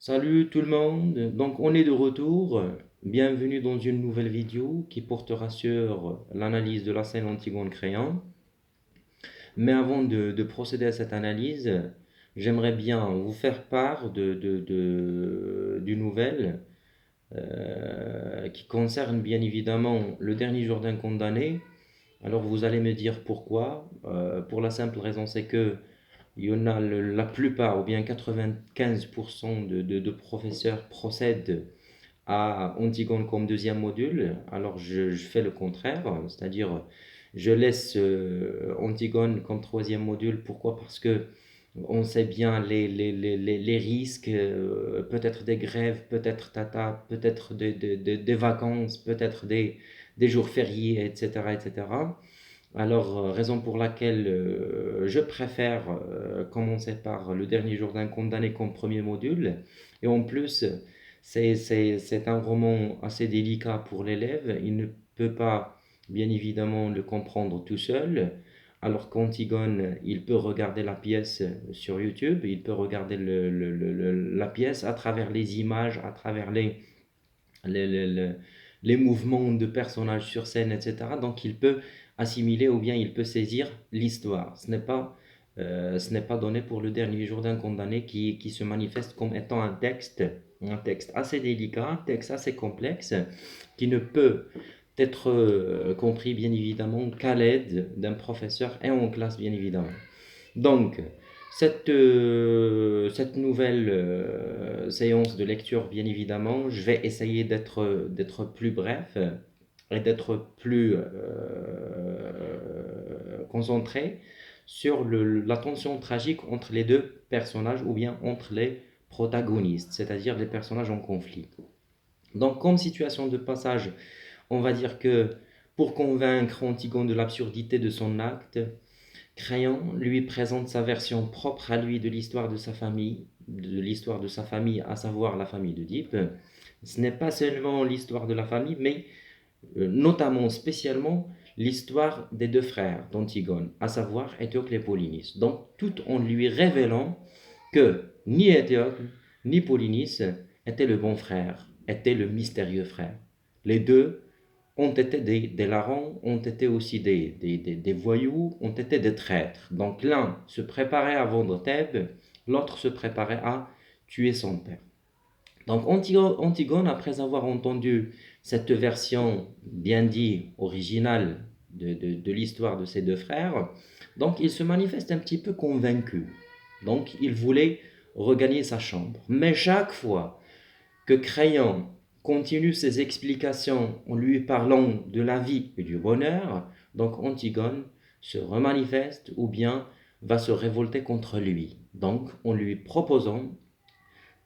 Salut tout le monde, donc on est de retour. Bienvenue dans une nouvelle vidéo qui portera sur l'analyse de la scène Antigone-Créon. Mais avant de procéder à cette analyse, j'aimerais bien vous faire part d'une nouvelle qui concerne bien évidemment le dernier jour d'un condamné. Alors vous allez me dire pourquoi. Pour la simple raison, c'est que il y en a la plupart, ou bien 95% de professeurs procèdent à Antigone comme deuxième module. Alors je fais le contraire, c'est-à-dire je laisse Antigone comme troisième module. Pourquoi? Parce que on sait bien les risques, peut-être des grèves, peut-être tata, peut-être des vacances, peut-être des jours fériés, etc., etc. Alors, raison pour laquelle je préfère commencer par le dernier jour d'un condamné comme premier module. Et en plus, c'est un roman assez délicat pour l'élève. Il ne peut pas, bien évidemment, le comprendre tout seul. Alors qu'Antigone, il peut regarder la pièce sur YouTube, il peut regarder la pièce à travers les images, à travers les, les, les- les mouvements de personnages sur scène, etc. Donc il peut assimiler ou bien il peut saisir l'histoire. Ce n'est pas donné pour le dernier jour d'un condamné qui se manifeste comme étant un texte assez délicat, un texte assez complexe, qui ne peut être compris bien évidemment qu'à l'aide d'un professeur et en classe bien évidemment. Donc, cette nouvelle séance de lecture, bien évidemment, je vais essayer d'être plus bref et d'être plus concentré sur la tension tragique entre les deux personnages ou bien entre les protagonistes, c'est-à-dire les personnages en conflit. Donc, comme situation de passage, on va dire que pour convaincre Antigone de l'absurdité de son acte, Crayon lui présente sa version propre à lui de l'histoire de sa famille, à savoir la famille d'Oedipe. Ce n'est pas seulement l'histoire de la famille, mais notamment, spécialement, l'histoire des deux frères d'Antigone, à savoir Étiocle et Polynice. Donc, tout en lui révélant que ni Étiocle ni Polynice étaient le bon frère, étaient le mystérieux frère. Les deux ont été des larrons, ont été aussi des voyous, ont été des traîtres. Donc l'un se préparait à vendre Thèbes, l'autre se préparait à tuer son père. Donc Antigone, après avoir entendu cette version bien dit originale de l'histoire de ses deux frères, donc il se manifeste un petit peu convaincu. Donc il voulait regagner sa chambre. Mais chaque fois que Crayon continue ses explications en lui parlant de la vie et du bonheur, donc Antigone se remanifeste ou bien va se révolter contre lui. Donc en lui proposant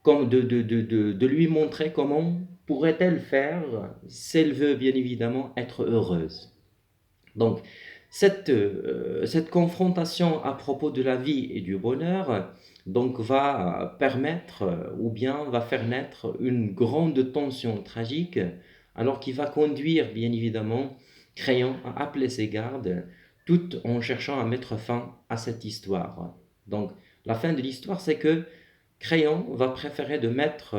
comme de lui montrer comment pourrait-elle faire si elle veut bien évidemment être heureuse. Donc cette confrontation à propos de la vie et du bonheur donc va permettre ou bien va faire naître une grande tension tragique alors qui va conduire bien évidemment Crayon à appeler ses gardes tout en cherchant à mettre fin à cette histoire. Donc la fin de l'histoire c'est que Crayon va préférer de mettre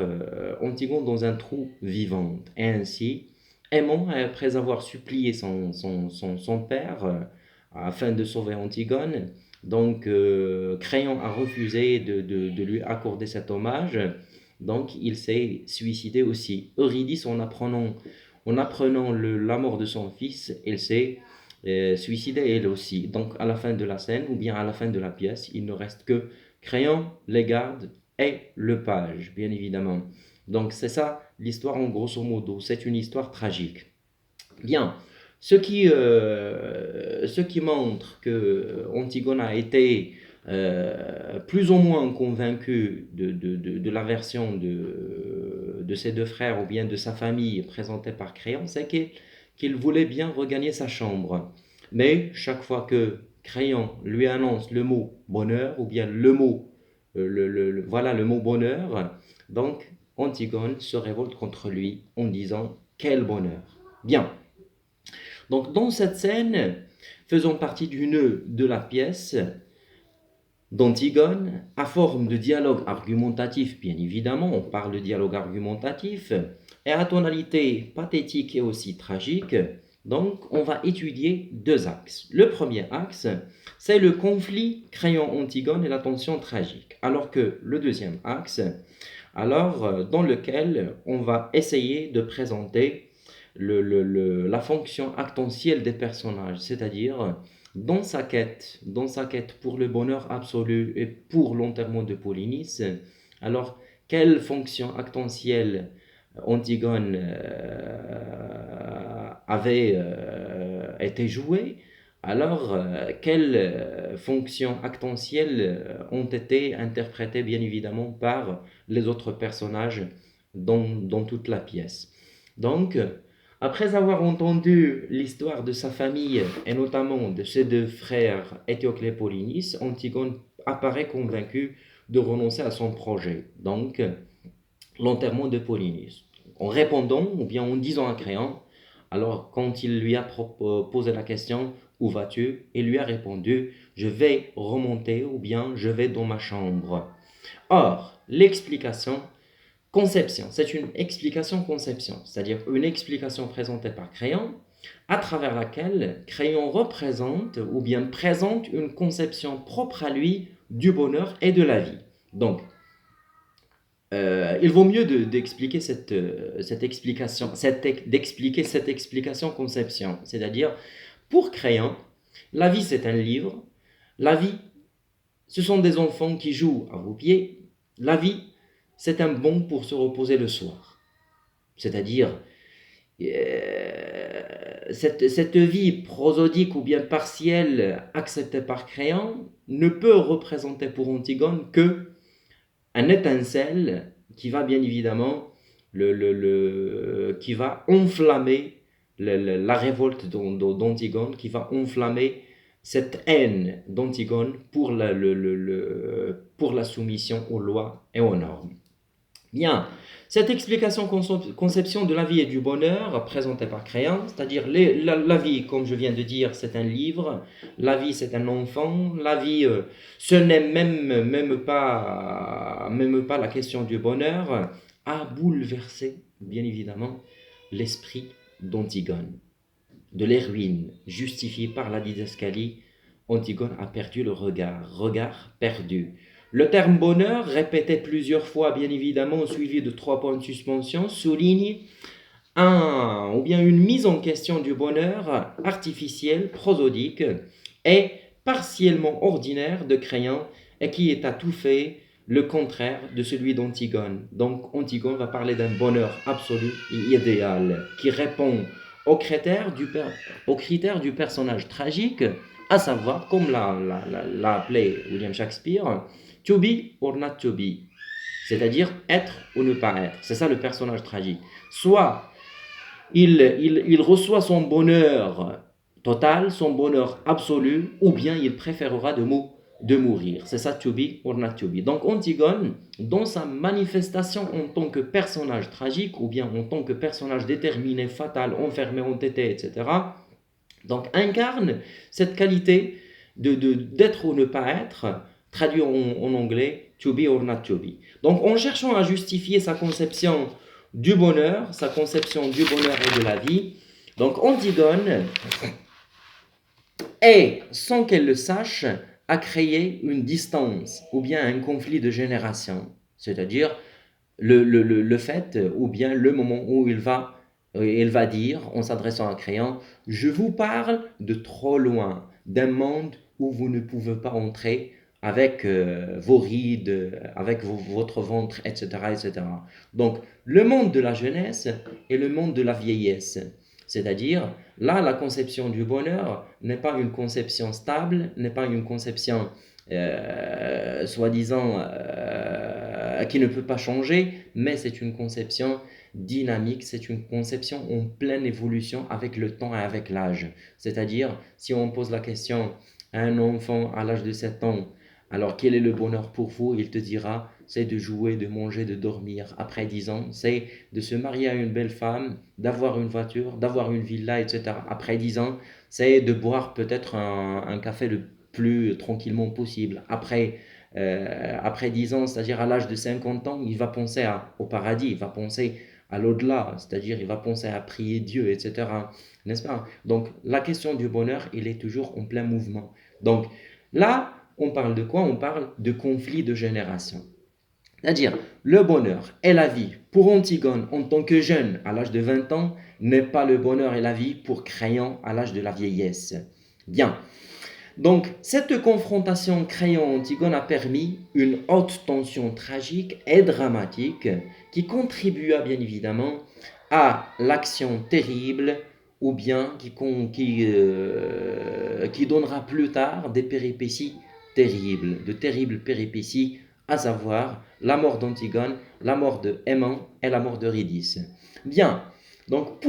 Antigone dans un trou vivant. Et ainsi, Aimon, après avoir supplié son père afin de sauver Antigone, donc Crayon a refusé de lui accorder cet hommage, donc il s'est suicidé aussi. Eurydice, en apprenant la mort de son fils, elle s'est suicidée elle aussi. Donc à la fin de la scène, ou bien à la fin de la pièce, il ne reste que Crayon, les gardes et le page, bien évidemment. Donc c'est ça l'histoire en grosso modo, c'est une histoire tragique. Bien, ce qui montre que Antigone a été plus ou moins convaincu de la version de ses deux frères ou bien de sa famille présentée par Crayon, c'est qu'il voulait bien regagner sa chambre. Mais chaque fois que Crayon lui annonce le mot bonheur ou bien le mot voilà le mot bonheur. Donc, Antigone se révolte contre lui en disant quel bonheur. Bien. Donc, dans cette scène, faisant partie du nœud de la pièce, d'Antigone, à forme de dialogue argumentatif, bien évidemment, on parle de dialogue argumentatif, et à tonalité pathétique et aussi tragique. Donc, on va étudier deux axes. Le premier axe, c'est le conflit Créon-Antigone et la tension tragique, alors que le deuxième axe, dans lequel on va essayer de présenter la fonction actentielle des personnages, c'est-à-dire dans sa quête pour le bonheur absolu et pour l'enterrement de Polynice, alors quelle fonction actentielle Antigone avait été jouée, quelles fonctions actentielles ont été interprétées bien évidemment par les autres personnages dans toute la pièce. Donc, après avoir entendu l'histoire de sa famille et notamment de ses deux frères Étiocle et Polynice, Antigone apparaît convaincu de renoncer à son projet, donc l'enterrement de Polynice. En répondant ou bien en disant à Créon, alors quand il lui a posé la question où vas-tu, il lui a répondu je vais remonter ou bien je vais dans ma chambre. Or, l'explication conception, c'est une explication conception, c'est-à-dire une explication présentée par Créon, à travers laquelle Créon représente ou bien présente une conception propre à lui du bonheur et de la vie. Donc, il vaut mieux d'expliquer cette explication, d'expliquer cette explication conception, c'est-à-dire pour Créon, la vie c'est un livre, la vie ce sont des enfants qui jouent à vos pieds, la vie c'est un banc pour se reposer le soir. C'est-à-dire, cette vie prosodique ou bien partielle acceptée par Créon ne peut représenter pour Antigone que un étincelle qui va bien évidemment qui va enflammer la révolte d'Antigone, qui va enflammer cette haine d'Antigone pour la soumission aux lois et aux normes. Bien, cette explication conception de la vie et du bonheur présentée par Créon, c'est-à-dire la vie, comme je viens de dire, c'est un livre, la vie c'est un enfant, la vie ce n'est même pas la question du bonheur, a bouleversé bien évidemment l'esprit d'Antigone. De les ruines justifiées par la didascalie, Antigone a perdu le regard perdu. Le terme bonheur, répété plusieurs fois, bien évidemment, suivi de 3 points de suspension, souligne une mise en question du bonheur artificiel, prosodique et partiellement ordinaire de Créon et qui est à tout fait le contraire de celui d'Antigone. Donc Antigone va parler d'un bonheur absolu et idéal qui répond aux critères du personnage tragique, à savoir, comme l'a appelé William Shakespeare, to be or not to be, c'est-à-dire être ou ne pas être. C'est ça le personnage tragique. Soit il reçoit son bonheur total, son bonheur absolu, ou bien il préférera de mourir. C'est ça, to be or not to be. Donc Antigone, dans sa manifestation en tant que personnage tragique, ou bien en tant que personnage déterminé, fatal, enfermé, entêté, etc., donc incarne cette qualité d'être ou ne pas être, traduit en anglais, to be or not to be. Donc en cherchant à justifier sa conception du bonheur, sa conception du bonheur et de la vie, donc Antigone est, sans qu'elle le sache, a créé une distance ou bien un conflit de génération, c'est-à-dire le fait ou bien le moment où il va dire en s'adressant à Créon, je vous parle de trop loin, d'un monde où vous ne pouvez pas entrer avec vos rides, avec votre ventre, etc., etc. Donc, le monde de la jeunesse et le monde de la vieillesse. C'est-à-dire, là, la conception du bonheur n'est pas une conception stable, n'est pas une conception soi-disant qui ne peut pas changer, mais c'est une conception dynamique, c'est une conception en pleine évolution avec le temps et avec l'âge. C'est-à-dire, si on pose la question à un enfant à l'âge de 7 ans, alors quel est le bonheur pour vous? Il te dira, c'est de jouer, de manger, de dormir. Après 10 ans, c'est de se marier à une belle femme, d'avoir une voiture, d'avoir une villa, etc. Après 10 ans, c'est de boire peut-être un café plus tranquillement possible. Après 10 ans, c'est-à-dire à l'âge de 50 ans, il va penser au paradis, il va penser à l'au-delà, c'est-à-dire il va penser à prier Dieu, etc. N'est-ce pas? Donc la question du bonheur, il est toujours en plein mouvement. Donc là, on parle de quoi? On parle de conflit de génération. C'est-à-dire, le bonheur et la vie pour Antigone en tant que jeune à l'âge de 20 ans n'est pas le bonheur et la vie pour Créon à l'âge de la vieillesse. Bien. Donc, cette confrontation Créon-Antigone a permis une haute tension tragique et dramatique qui contribua bien évidemment à l'action terrible ou bien qui donnera plus tard des péripéties terribles, de terribles péripéties, à savoir la mort d'Antigone, la mort de Aimant et la mort d'Eurydice. Bien, donc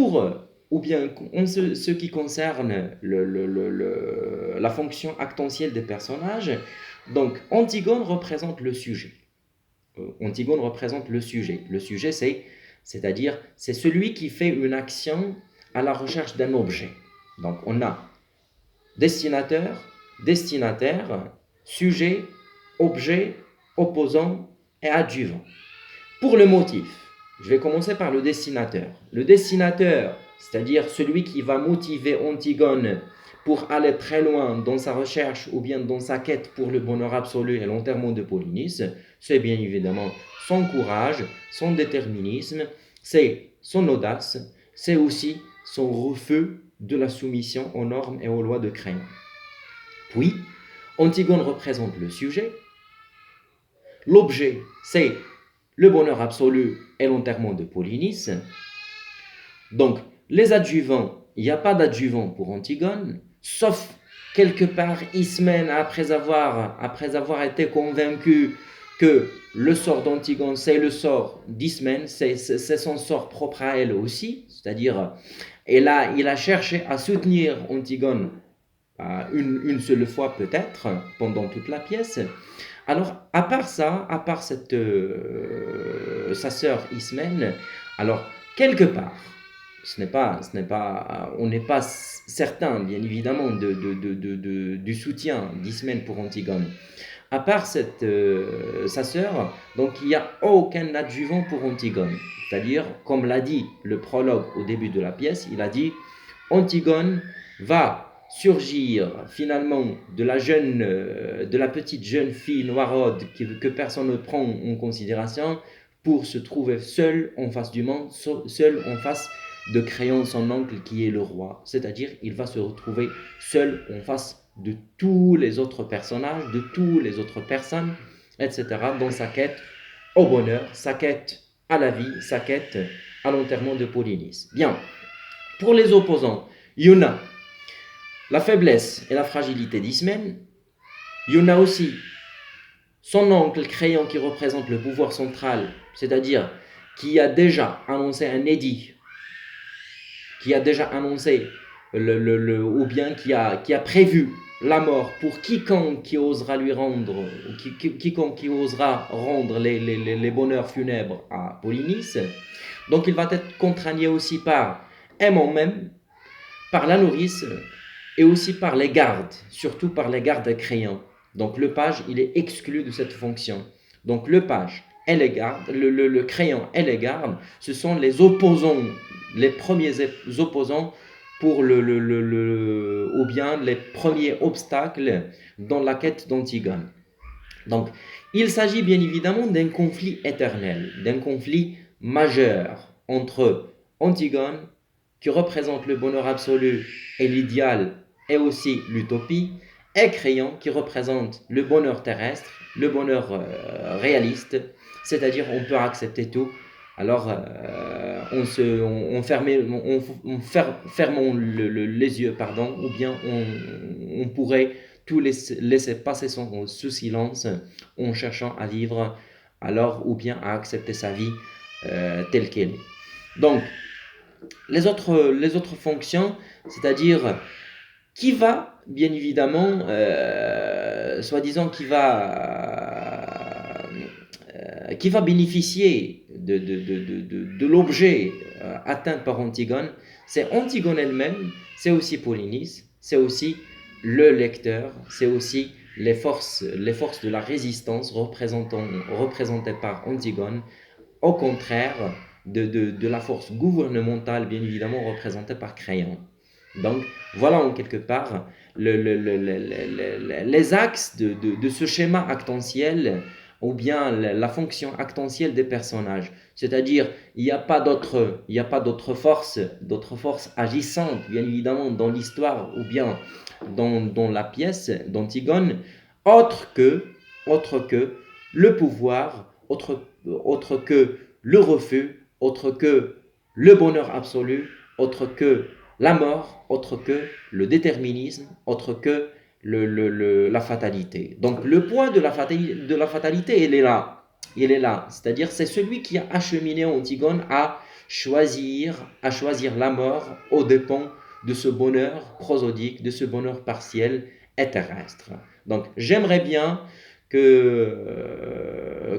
ou bien en ce qui concerne la fonction actentielle des personnages, donc Antigone représente le sujet. Antigone représente le sujet. Le sujet, c'est-à-dire, c'est celui qui fait une action à la recherche d'un objet. Donc, on a destinateur, destinataire, sujet, objet, opposant et adjuvant. Pour le motif, je vais commencer par le destinateur. Le destinateur, c'est-à-dire celui qui va motiver Antigone pour aller très loin dans sa recherche ou bien dans sa quête pour le bonheur absolu et l'enterrement de Polynice, c'est bien évidemment son courage, son déterminisme, c'est son audace, c'est aussi son refus de la soumission aux normes et aux lois de Créon. Puis, Antigone représente le sujet. L'objet, c'est le bonheur absolu et l'enterrement de Polynice. Donc, les adjuvants, il n'y a pas d'adjuvant pour Antigone, sauf quelque part Ismène, après avoir été convaincu que le sort d'Antigone, c'est le sort d'Ismène, c'est son sort propre à elle aussi, c'est-à-dire, il a cherché à soutenir Antigone une seule fois peut-être, pendant toute la pièce. Alors, à part ça, à part sa sœur Ismène, alors, quelque part, on n'est pas certain, bien évidemment, du soutien d'Ismène pour Antigone. À part sa sœur, donc il n'y a aucun adjuvant pour Antigone. C'est-à-dire, comme l'a dit le prologue au début de la pièce, il a dit Antigone va surgir finalement de la petite jeune fille noiraude que personne ne prend en considération pour se trouver seule en face du monde, seule en face de Créon, son oncle qui est le roi. C'est-à-dire, il va se retrouver seul en face de tous les autres personnages, de toutes les autres personnes, etc. dans sa quête au bonheur, sa quête à la vie, sa quête à l'enterrement de Polynice. Bien, pour les opposants, il y en a la faiblesse et la fragilité d'Ismène. Il y en a aussi son oncle Créon qui représente le pouvoir central, c'est-à-dire qui a déjà annoncé un édit, qui a déjà annoncé ou bien qui a prévu la mort pour quiconque qui osera lui rendre, quiconque qui osera rendre les bonheurs funèbres à Polynice. Donc il va être contraigné aussi par Aimant même, par la nourrice et aussi par les gardes, surtout par les gardes de Créon. Donc le page, il est exclu de cette fonction. Donc le page et les gardes, le Créon et les gardes, ce sont les opposants, les premiers opposants pour ou bien les premiers obstacles dans la quête d'Antigone. Donc, il s'agit bien évidemment d'un conflit éternel, d'un conflit majeur entre Antigone, qui représente le bonheur absolu et l'idéal et aussi l'utopie, et Créon, qui représente le bonheur terrestre, le bonheur réaliste, c'est-à-dire on peut accepter tout. Alors, fermons les yeux, pardon, ou bien on pourrait tout laisser passer sous silence en cherchant à vivre alors ou bien à accepter sa vie telle qu'elle est. Donc, les autres fonctions, c'est-à-dire qui va, bien évidemment, soi-disant qui va bénéficier de l'objet atteint par Antigone, c'est Antigone elle-même, c'est aussi Polynice, c'est aussi le lecteur, c'est aussi les forces de la résistance représentées par Antigone, au contraire de la force gouvernementale, bien évidemment, représentée par Créon. Donc, voilà en quelque part les axes de ce schéma actantiel ou bien la fonction actantielle des personnages. C'est-à-dire, il n'y a pas d'autres forces agissantes, bien évidemment, dans l'histoire ou bien dans la pièce d'Antigone, autre que, autre que le pouvoir, autre que le refus, autre que le bonheur absolu, autre que la mort, autre que le déterminisme, autre que la fatalité. Donc le point de la fatalité, il est là. Il est là. C'est-à-dire, c'est celui qui a acheminé Antigone à choisir la mort aux dépens de ce bonheur prosodique, de ce bonheur partiel et terrestre. Donc j'aimerais bien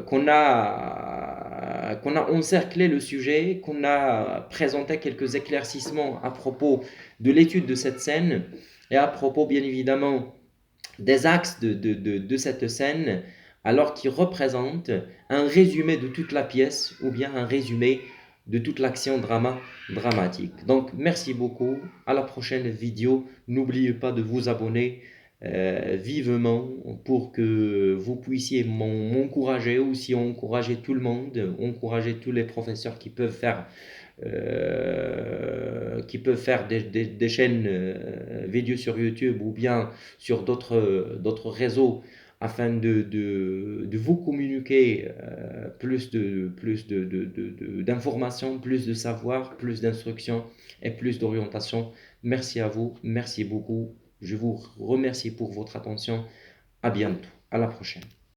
qu'on a encerclé le sujet, qu'on a présenté quelques éclaircissements à propos de l'étude de cette scène et à propos bien évidemment des axes de cette scène, alors qu'il représente un résumé de toute la pièce ou bien un résumé de toute l'action dramatique. Donc merci beaucoup, à la prochaine vidéo. N'oubliez pas de vous abonner vivement pour que vous puissiez m'encourager ou si encourager tout le monde, encourager tous les professeurs qui peuvent faire des chaînes vidéo sur YouTube ou bien sur d'autres réseaux afin de vous communiquer d'informations, plus de savoir, plus d'instructions et plus d'orientation. Merci à vous, merci beaucoup. Je vous remercie pour votre attention. À bientôt, à la prochaine.